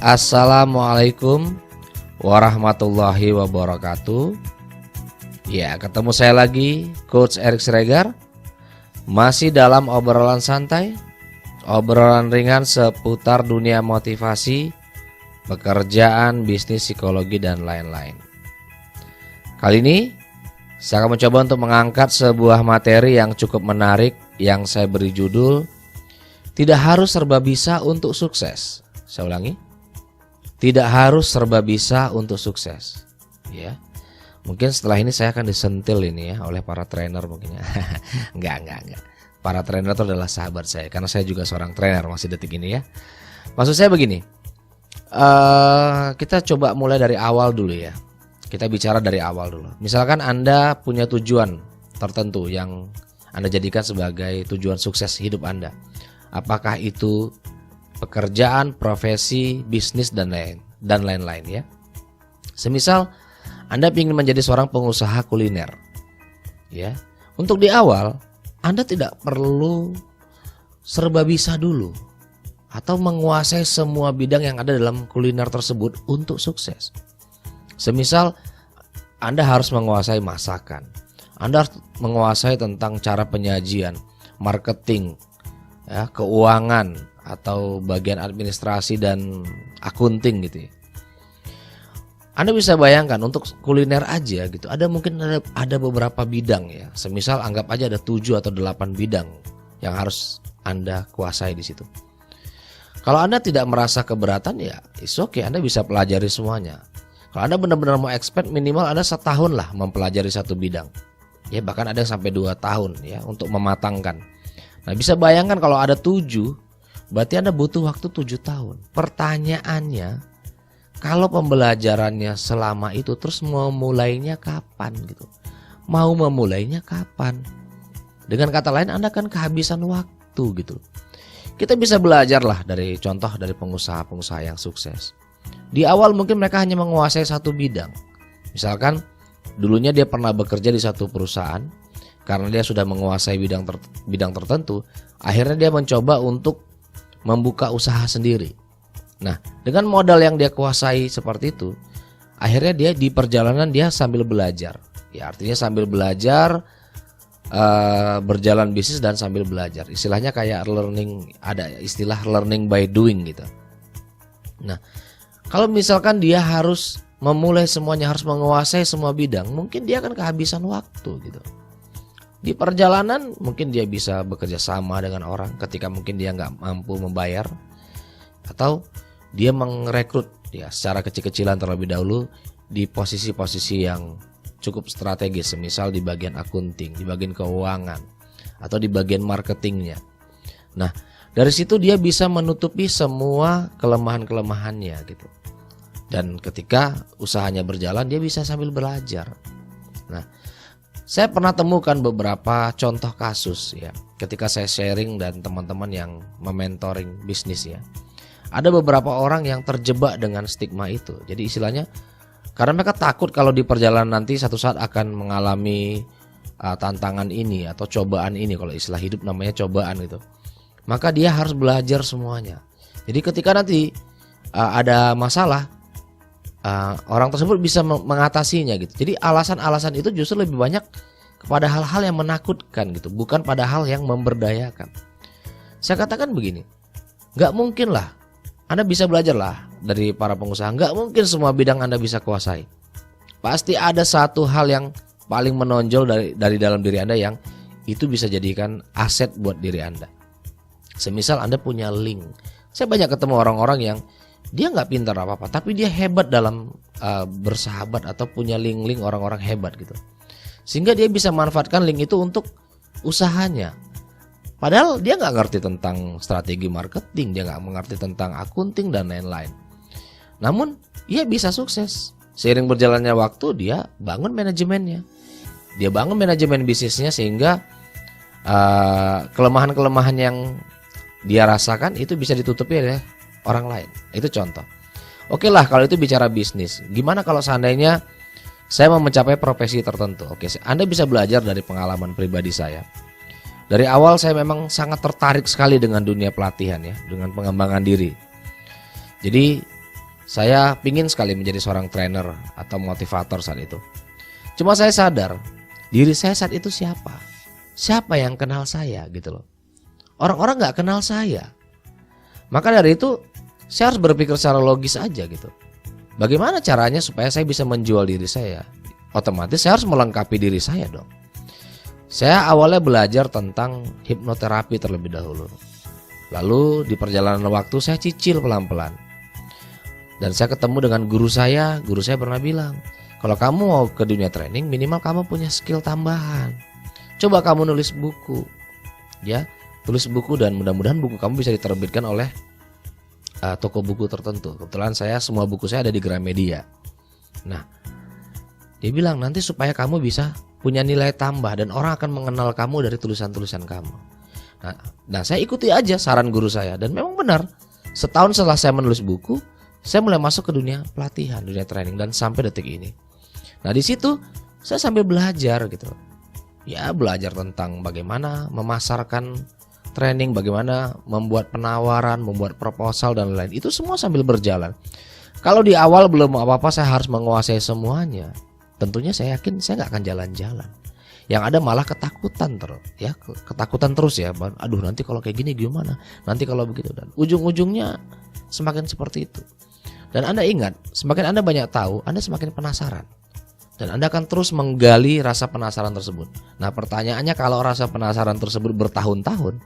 Assalamualaikum warahmatullahi wabarakatuh. Ya, ketemu saya lagi, Coach Erik Siregar. Masih dalam obrolan santai, obrolan ringan seputar dunia motivasi, pekerjaan, bisnis, psikologi, dan lain-lain. Kali ini saya akan mencoba untuk mengangkat sebuah materi yang cukup menarik yang saya beri judul "Tidak harus serba bisa untuk sukses". Saya ulangi, tidak harus serba bisa untuk sukses. Ya, mungkin setelah ini saya akan disentil ini ya oleh para trainer mungkin ya. Enggak. Para trainer itu adalah sahabat saya karena saya juga seorang trainer masih detik ini ya. Maksud saya begini, kita coba mulai dari awal dulu ya. Kita bicara dari awal dulu. Misalkan Anda punya tujuan tertentu yang Anda jadikan sebagai tujuan sukses hidup Anda. Apakah itu pekerjaan, profesi, bisnis, dan lain-lain ya. Semisal Anda ingin menjadi seorang pengusaha kuliner ya. Untuk di awal Anda tidak perlu serba bisa dulu atau menguasai semua bidang yang ada dalam kuliner tersebut untuk sukses. Semisal Anda harus menguasai masakan, Anda harus menguasai tentang cara penyajian, marketing ya, keuangan, atau bagian administrasi dan akunting gitu ya. Anda bisa bayangkan untuk kuliner aja gitu, ada beberapa bidang ya. Semisal anggap aja ada 7 atau 8 bidang yang harus Anda kuasai di situ. Kalau Anda tidak merasa keberatan ya it's okay, Anda bisa pelajari semuanya. Kalau Anda benar-benar mau expert, minimal Anda setahun lah mempelajari satu bidang. Ya bahkan ada yang sampai 2 tahun ya untuk mematangkan. Nah bisa bayangkan kalau ada 7, berarti Anda butuh waktu 7 tahun. Pertanyaannya, kalau pembelajarannya selama itu terus mau mulainya kapan gitu? Mau memulainya kapan? Dengan kata lain Anda kan kehabisan waktu gitu. Kita bisa belajar lah dari contoh dari pengusaha-pengusaha yang sukses. Di awal mungkin mereka hanya menguasai satu bidang. Misalkan dulunya dia pernah bekerja di satu perusahaan. Karena dia sudah menguasai bidang tertentu, akhirnya dia mencoba untuk membuka usaha sendiri. Nah, dengan modal yang dia kuasai seperti itu, akhirnya dia di perjalanan dia sambil belajar. Ya, artinya sambil belajar, berjalan bisnis dan sambil belajar. Istilahnya kayak learning, ada istilah learning by doing gitu. Nah, kalau misalkan dia harus memulai semuanya, harus menguasai semua bidang, mungkin dia akan kehabisan waktu gitu. Di perjalanan mungkin dia bisa bekerja sama dengan orang ketika mungkin dia nggak mampu membayar, atau dia merekrut ya secara kecil-kecilan terlebih dahulu di posisi-posisi yang cukup strategis, semisal di bagian akunting, di bagian keuangan, atau di bagian marketingnya. Nah dari situ dia bisa menutupi semua kelemahan-kelemahannya gitu. Dan ketika usahanya berjalan dia bisa sambil belajar. Nah, saya pernah temukan beberapa contoh kasus ya ketika saya sharing dan teman-teman yang mementoring bisnis ya. Ada beberapa orang yang terjebak dengan stigma itu. Jadi istilahnya karena mereka takut kalau di perjalanan nanti satu saat akan mengalami tantangan ini atau cobaan ini, kalau istilah hidup namanya cobaan gitu. Maka dia harus belajar semuanya. Jadi ketika nanti ada masalah, orang tersebut bisa mengatasinya gitu. Jadi alasan-alasan itu justru lebih banyak kepada hal-hal yang menakutkan gitu, bukan pada hal yang memberdayakan. Saya katakan begini, gak mungkin lah Anda bisa belajar lah dari para pengusaha. Gak mungkin semua bidang Anda bisa kuasai. Pasti ada satu hal yang paling menonjol dari dalam diri Anda yang itu bisa jadikan aset buat diri Anda. Semisal Anda punya link. Saya banyak ketemu orang-orang yang dia nggak pintar apa-apa, tapi dia hebat dalam bersahabat atau punya link-link orang-orang hebat gitu. Sehingga dia bisa manfaatkan link itu untuk usahanya. Padahal dia nggak ngerti tentang strategi marketing, dia nggak mengerti tentang akunting dan lain-lain. Namun ia bisa sukses. Seiring berjalannya waktu dia bangun manajemennya. Dia bangun manajemen bisnisnya sehingga kelemahan-kelemahan yang dia rasakan itu bisa ditutupi oleh orang lain. Itu contoh. Oke lah kalau itu bicara bisnis. Gimana kalau seandainya saya mau mencapai profesi tertentu? Oke, Anda bisa belajar dari pengalaman pribadi saya. Dari awal saya memang sangat tertarik sekali dengan dunia pelatihan ya, dengan pengembangan diri. Jadi Saya pingin sekali menjadi seorang trainer atau motivator saat itu. Cuma saya sadar, diri saya saat itu siapa? Siapa yang kenal saya gitu loh. Orang-orang gak kenal saya. Maka dari itu saya harus berpikir secara logis aja gitu. Bagaimana caranya supaya saya bisa menjual diri saya? Otomatis saya harus melengkapi diri saya dong. Saya awalnya belajar tentang hipnoterapi terlebih dahulu. Lalu di perjalanan waktu saya cicil pelan-pelan. Dan saya ketemu dengan guru saya pernah bilang, kalau kamu mau ke dunia training minimal kamu punya skill tambahan. Coba kamu nulis buku. Ya, tulis buku dan mudah-mudahan buku kamu bisa diterbitkan oleh toko buku tertentu. Kebetulan semua buku saya ada di Gramedia. Nah, dia bilang nanti supaya kamu bisa punya nilai tambah dan orang akan mengenal kamu dari tulisan-tulisan kamu. Nah, saya ikuti aja saran guru saya dan memang benar. Setahun setelah saya menulis buku, saya mulai masuk ke dunia pelatihan, dunia training dan sampai detik ini. Nah, di situ saya sambil belajar gitu. Ya, belajar tentang bagaimana memasarkan training, bagaimana membuat penawaran, membuat proposal dan lain-lain. Itu semua sambil berjalan. Kalau di awal belum apa-apa saya harus menguasai semuanya. Tentunya saya yakin saya nggak akan jalan-jalan. Yang ada malah ketakutan terus, ya, ketakutan terus ya. Aduh, nanti kalau kayak gini gimana? Nanti kalau begitu, dan ujung-ujungnya semakin seperti itu. Dan Anda ingat, semakin Anda banyak tahu, Anda semakin penasaran. Dan Anda akan terus menggali rasa penasaran tersebut. Nah, pertanyaannya kalau rasa penasaran tersebut bertahun-tahun,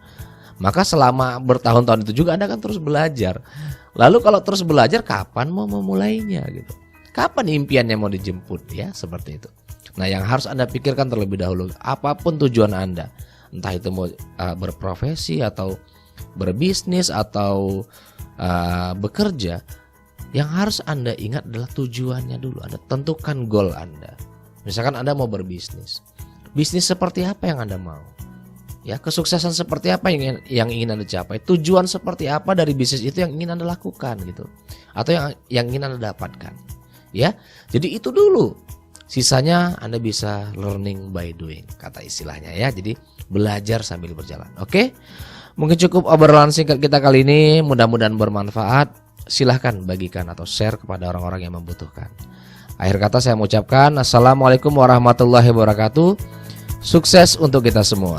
maka selama bertahun-tahun itu juga Anda akan terus belajar. Lalu kalau terus belajar, kapan mau memulainya gitu? Kapan impiannya mau dijemput, ya, seperti itu. Nah, yang harus Anda pikirkan terlebih dahulu, apapun tujuan Anda, entah itu mau berprofesi atau berbisnis atau bekerja, yang harus Anda ingat adalah tujuannya dulu. Anda tentukan goal Anda. Misalkan Anda mau berbisnis, bisnis seperti apa yang Anda mau? Ya, kesuksesan seperti apa yang ingin Anda capai? Tujuan seperti apa dari bisnis itu yang ingin Anda lakukan gitu, atau yang ingin Anda dapatkan? Ya, jadi itu dulu. Sisanya Anda bisa learning by doing, kata istilahnya ya. Jadi belajar sambil berjalan. Oke, mungkin cukup obrolan singkat kita kali ini. Mudah-mudahan bermanfaat. Silahkan bagikan atau share kepada orang-orang yang membutuhkan. Akhir kata saya mengucapkan Assalamualaikum warahmatullahi wabarakatuh. Sukses untuk kita semua.